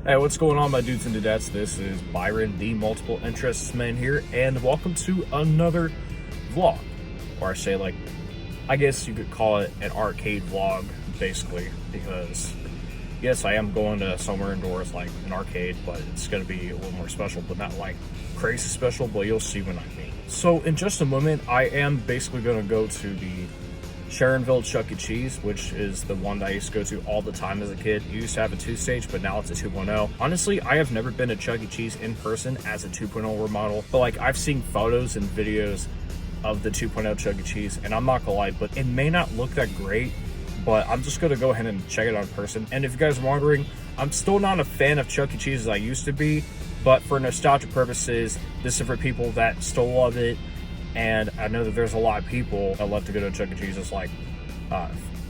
Hey, what's going on, my dudes and dudettes? This is Byron, the multiple interests man here, and welcome to another vlog. Or I say, like, I guess you could call it an arcade vlog, basically, because yes, I am going to somewhere indoors, like an arcade, but it's going to be a little more special, but not like crazy special, but you'll see what I mean. So in just a moment, I am basically going to go to the Sharonville Chuck E. Cheese, which is the one that I used to go to all the time as a kid. It used to have a 2-stage, but now it's a 2.0. Honestly, I have never been to Chuck E. Cheese in person as a 2.0 remodel, but like I've seen photos and videos of the 2.0 Chuck E. Cheese, and I'm not gonna lie, but it may not look that great, but I'm just gonna go ahead and check it out in person. And if you guys are wondering, I'm still not a fan of Chuck E. Cheese as I used to be, but for nostalgia purposes, this is for people that still love it. And I know that there's a lot of people that love to go to Chuck E. Cheese like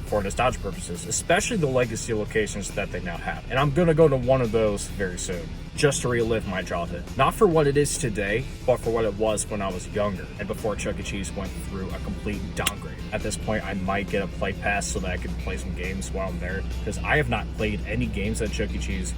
for nostalgia purposes, especially the legacy locations that they now have. And I'm gonna go to one of those very soon, just to relive my childhood. Not for what it is today, but for what it was when I was younger and before Chuck E. Cheese went through a complete downgrade. At this point, I might get a play pass so that I can play some games while I'm there, because I have not played any games at Chuck E. Cheese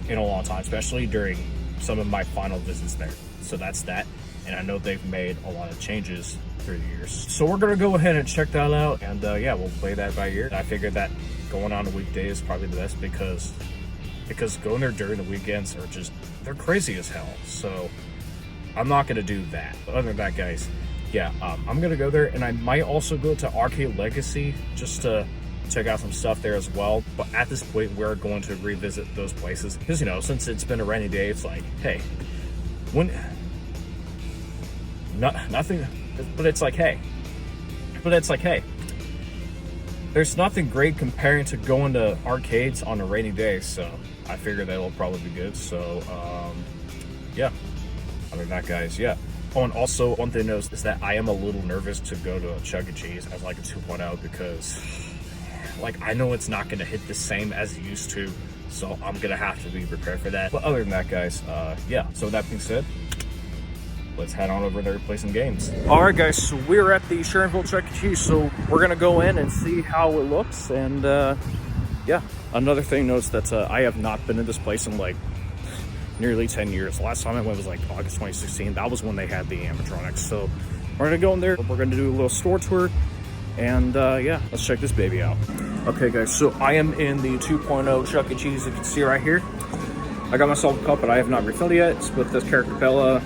in a long time, especially during some of my final visits there. So that's that. And I know they've made a lot of changes through the years. So we're gonna go ahead and check that out, and yeah, we'll play that by ear. I figured that going on a weekday is probably the best because going there during the weekends are just, they're crazy as hell. So I'm not gonna do that. But other than that, guys, yeah, I'm gonna go there, and I might also go to Arcade Legacy just to check out some stuff there as well. But at this point, we're going to revisit those places because, you know, since it's been a rainy day, it's like, hey, nothing, but it's like, hey, there's nothing great comparing to going to arcades on a rainy day, so I figured that'll probably be good. So yeah, other than that, guys, yeah. Oh, and also one thing to note is that I am a little nervous to go to a Chuck E. Cheese as like a 2.0 because like I know it's not going to hit the same as it used to, so I'm gonna have to be prepared for that. But other than that, guys, yeah, so with that being said, let's head on over there to play some games. All right, guys, so we're at the Sharonville Chuck E. Cheese, so we're gonna go in and see how it looks. And yeah, another thing, notice that I have not been in this place in like nearly 10 years. The last time I went was like August 2016. That was when they had the animatronics. So we're gonna go in there, we're gonna do a little store tour, and yeah, let's check this baby out. Okay, guys, so I am in the 2.0 Chuck E. Cheese. You can see right here, I got myself a cup, but I have not refilled yet. It's with this character Bella.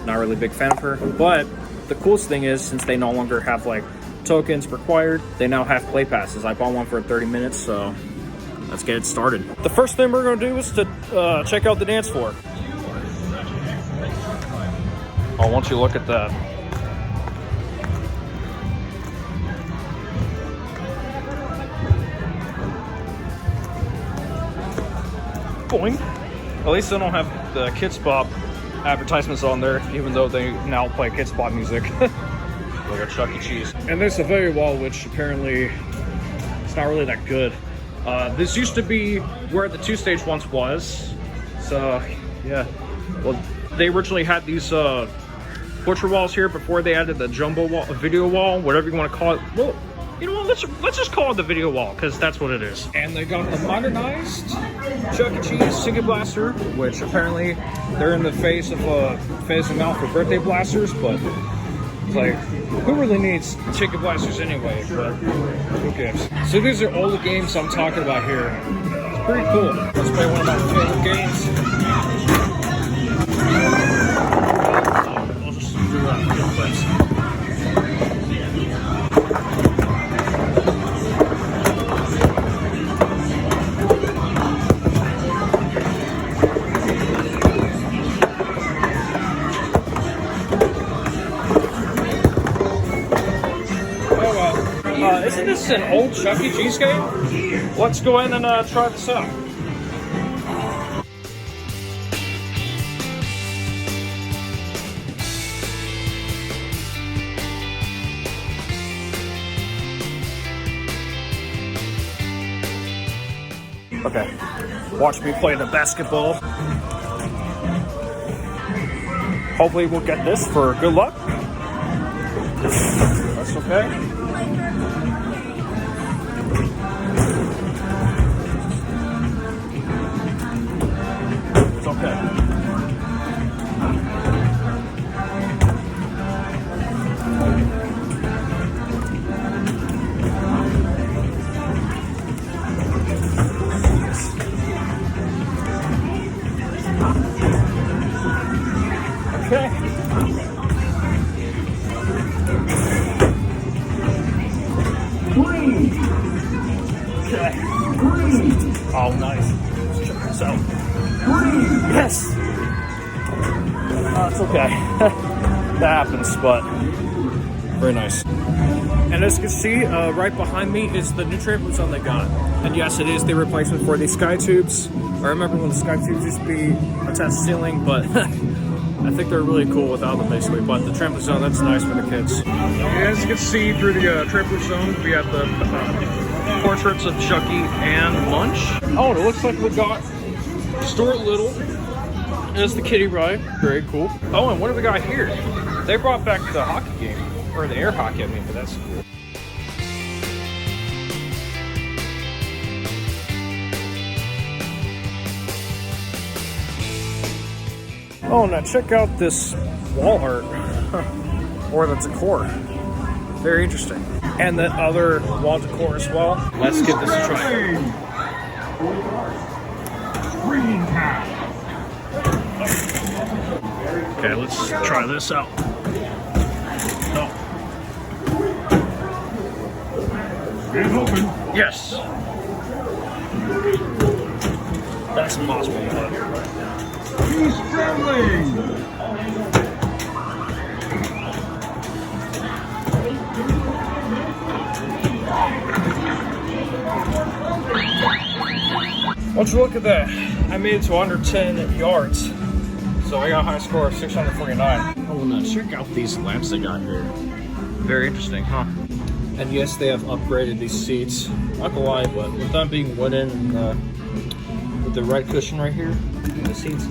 Not really a big fan of her, but the coolest thing is, since they no longer have like tokens required, they now have play passes. I bought one for 30 minutes, so let's get it started. The first thing we're gonna do is to check out the dance floor. Oh, won't you look at that? Boing. At least I don't have the Kids Bop advertisements on there, even though they now play Kids Bop music. Look at Chuck E. Cheese. And there's the video wall, which apparently it's not really that good. This used to be where the 2-stage once was. So yeah, well, they originally had these butcher walls here before they added the jumbo wall, video wall, whatever you want to call it. Well, you know what, let's just call it the video wall, because that's what it is. And they got the modernized Chuck E. Cheese Ticket Blaster, which apparently they're in the phase of phasing out for birthday blasters, but it's like, who really needs Ticket Blasters anyway? But who cares? So these are all the games I'm talking about here. It's pretty cool. Let's play one of my favorite games. I'll just do that real quick. Isn't this an old Chuck E. Cheese game? Let's go in and try this out. Okay, watch me play the basketball. Hopefully we'll get this for good luck. That's okay. Okay. Okay. Okay. Oh, nice. Let's check this out. Yes. It's okay. That happens, but very nice. And as you can see, right behind me is the new trampoline zone they got. And yes, it is the replacement for the sky tubes. I remember when the sky tubes used to be attached to the ceiling, but I think they're really cool without them, basically. But the trampoline zone, that's nice for the kids. As you can see through the trampoline zone, we have the portraits of Chucky and Munch. Oh, and it looks like we got Stuart Little as the kiddie ride. Very cool. Oh, and what do we got here? They brought back the hockey game, or the air hockey, I mean, but that's cool. Oh, now check out this wall art, or the decor. Very interesting. And the other wall decor as well. Let's give this a try. Okay, let's try this out. No. It's open. Yes. That's impossible. He's trembling. Why don't you look at that? I made it to under 10 yards. So I got a high score of 649. Oh, now check out these lamps they got here. Very interesting, huh? And yes, they have upgraded these seats. Not gonna lie, but with them being wooden and with the red cushion right here, and the seats,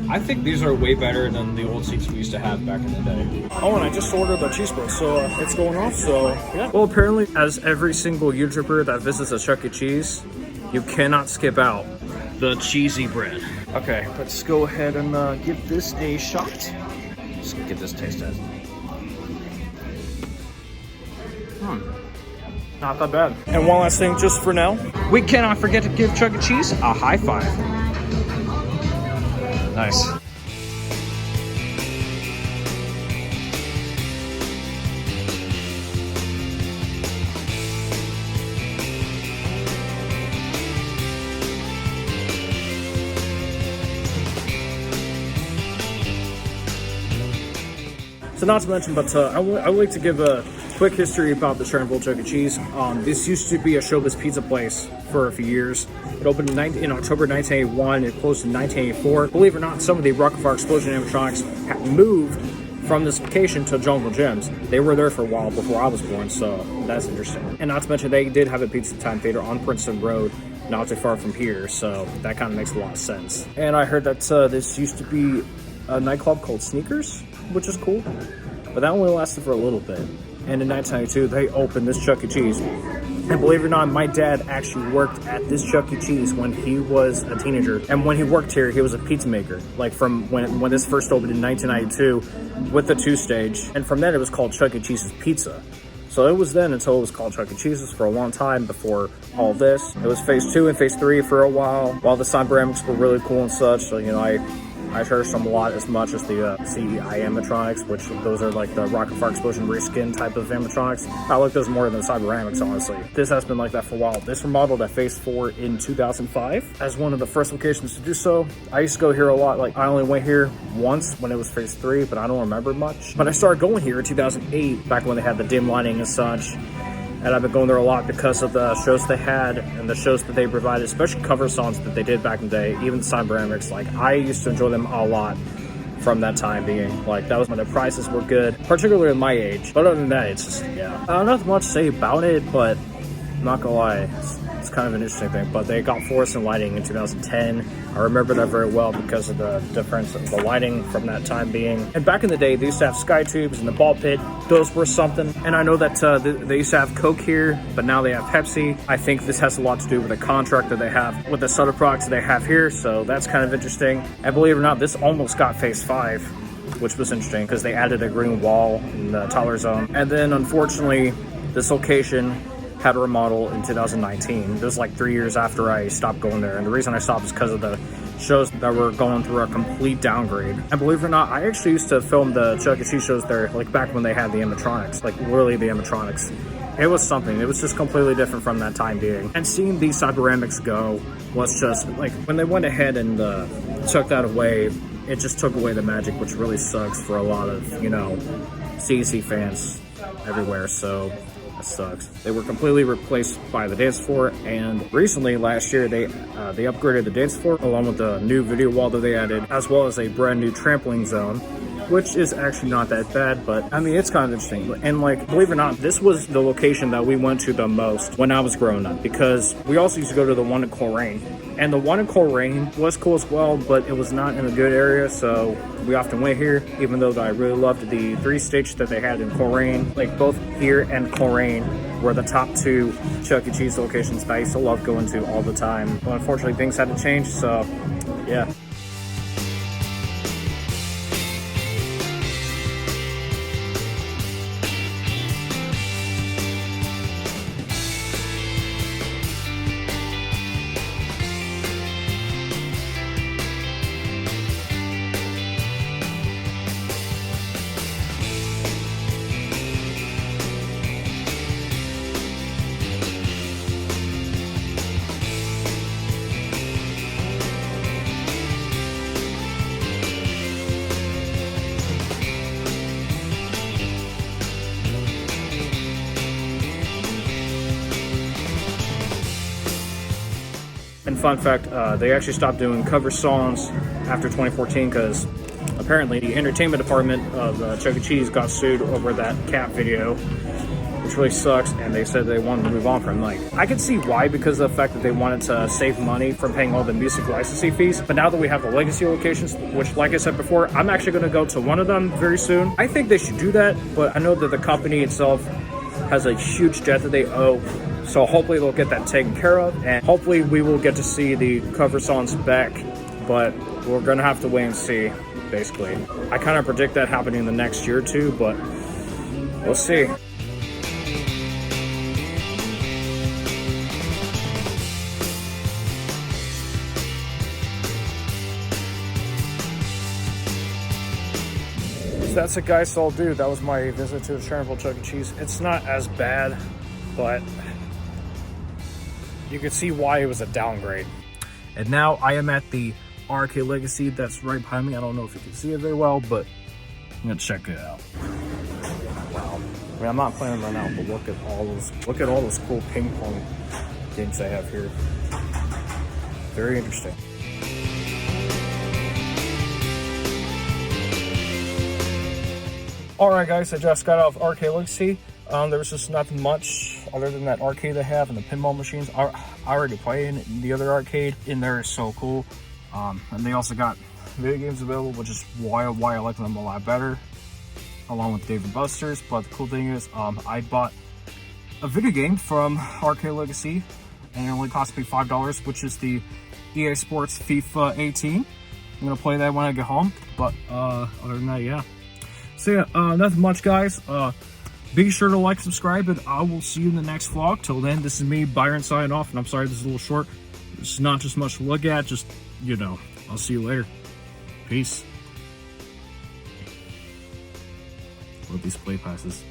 I think these are way better than the old seats we used to have back in the day. Oh, and I just ordered the cheese bread, so it's going off, so yeah. Well, apparently, as every single YouTuber that visits a Chuck E. Cheese, you cannot skip out the cheesy bread. Okay, let's go ahead and give this a shot. Let's get this taste test. Not that bad. And one last thing, just for now, we cannot forget to give Chuck E. Cheese a high five. Nice. So not to mention, but I would like to give a quick history about the Sharonville Chuck E. Cheese. This used to be a showbiz pizza place for a few years. It opened in October 1981. It closed in 1984. Believe it or not, some of the Rockfire Explosion animatronics had moved from this location to Jungle Gyms. They were there for a while before I was born, so that's interesting. And not to mention, they did have a Pizza Time Theater on Princeton Road, not too far from here, so that kind of makes a lot of sense. And I heard that this used to be a nightclub called Sneakers, which is cool, but that only lasted for a little bit. And in 1992, they opened this Chuck E. Cheese. And believe it or not, my dad actually worked at this Chuck E. Cheese when he was a teenager. And when he worked here, he was a pizza maker. Like from when this first opened in 1992 with the 2-stage. And from then it was called Chuck E. Cheese's Pizza. So it was then until it was called Chuck E. Cheese's for a long time before all this. It was phase 2 and phase 3 for a while the cyberamics were really cool and such. So, you know, I cherish them a lot, as much as the CEI animatronics, which those are like the Rocket Fire Explosion reskin type of animatronics. I like those more than the cyberamics, honestly. This has been like that for a while. This remodeled at phase 4 in 2005 as one of the first locations to do so. I used to go here a lot. Like, I only went here once when it was phase 3, but I don't remember much. But I started going here in 2008, back when they had the dim lighting and such. And I've been going there a lot because of the shows they had and the shows that they provided, especially cover songs that they did back in the day, even the cyberamics. Like, I used to enjoy them a lot from that time being. Like, that was when the prices were good, particularly at my age. But other than that, it's just, yeah. Nothing much to say about it, but I'm not gonna lie, it's kind of an interesting thing. But they got fluorescent lighting in 2010. I remember that very well because of the difference of the lighting from that time being. And back in the day, they used to have sky tubes in the ball pit. Those were something. And I know that they used to have Coke here, but now they have Pepsi. I think this has a lot to do with the contract that they have with the soda products that they have here. So that's kind of interesting. And believe it or not, this almost got Phase 5, which was interesting because they added a green wall in the toddler zone. And then unfortunately, this location had a remodel in 2019. It was like 3 years after I stopped going there. And the reason I stopped is because of the shows that were going through a complete downgrade. And believe it or not, I actually used to film the Chuck E. Cheese shows there, like back when they had the animatronics, like literally the animatronics. It was something. It was just completely different from that time being. And seeing these cyberamics go was just like, when they went ahead and took that away, it just took away the magic, which really sucks for a lot of, you know, CEC fans everywhere. So sucks. They were completely replaced by the dance floor, and recently last year they upgraded the dance floor along with the new video wall that they added, as well as a brand new trampoline zone, which is actually not that bad. But I mean, it's kind of interesting. And like, believe it or not, this was the location that we went to the most when I was growing up, because we also used to go to the one in Coleraine, and the one in Coleraine was cool as well, but it was not in a good area, so we often went here, even though I really loved the 3-stage that they had in Coleraine. Like, both here and Coleraine were the top 2 Chuck E. Cheese locations that I used to love going to all the time. But unfortunately, things had to change, so yeah. And fun fact, they actually stopped doing cover songs after 2014 because apparently the entertainment department of Chuck E. Cheese got sued over that cat video, which really sucks, and they said they wanted to move on from it. Like, I could see why, because of the fact that they wanted to save money from paying all the music licensing fees. But now that we have the legacy locations, which, like I said before, I'm actually going to go to one of them very soon. I think they should do that, but I know that the company itself has a huge debt that they owe. So hopefully they'll get that taken care of, and hopefully we will get to see the cover songs back, but we're gonna have to wait and see, basically. I kind of predict that happening in the next year or two, but we'll see. So that's it, guys. So I'll do. That was my visit to the Sharonville Chuck E. Cheese. It's not as bad, but you can see why it was a downgrade. And now I am at the RK Legacy that's right behind me. I don't know if you can see it very well, but I'm gonna check it out. Wow. I mean, I'm not playing them right now, but look at all those cool ping pong games they have here. Very interesting. All right, guys, I just got off RK Legacy. There was just nothing much other than that arcade they have and the pinball machines. I already played in the other arcade. In there is so cool. And they also got video games available, which is why I like them a lot better, along with Dave & Buster's. But the cool thing is, I bought a video game from RK Legacy, and it only cost me $5, which is the EA Sports FIFA 18. I'm gonna play that when I get home. But other than that, yeah. So yeah, nothing much, guys. Be sure to like, subscribe, and I will see you in the next vlog. Till then, this is me, Byron, signing off, and I'm sorry this is a little short. It's not just much to look at, just, you know, I'll see you later. Peace. Love these play passes.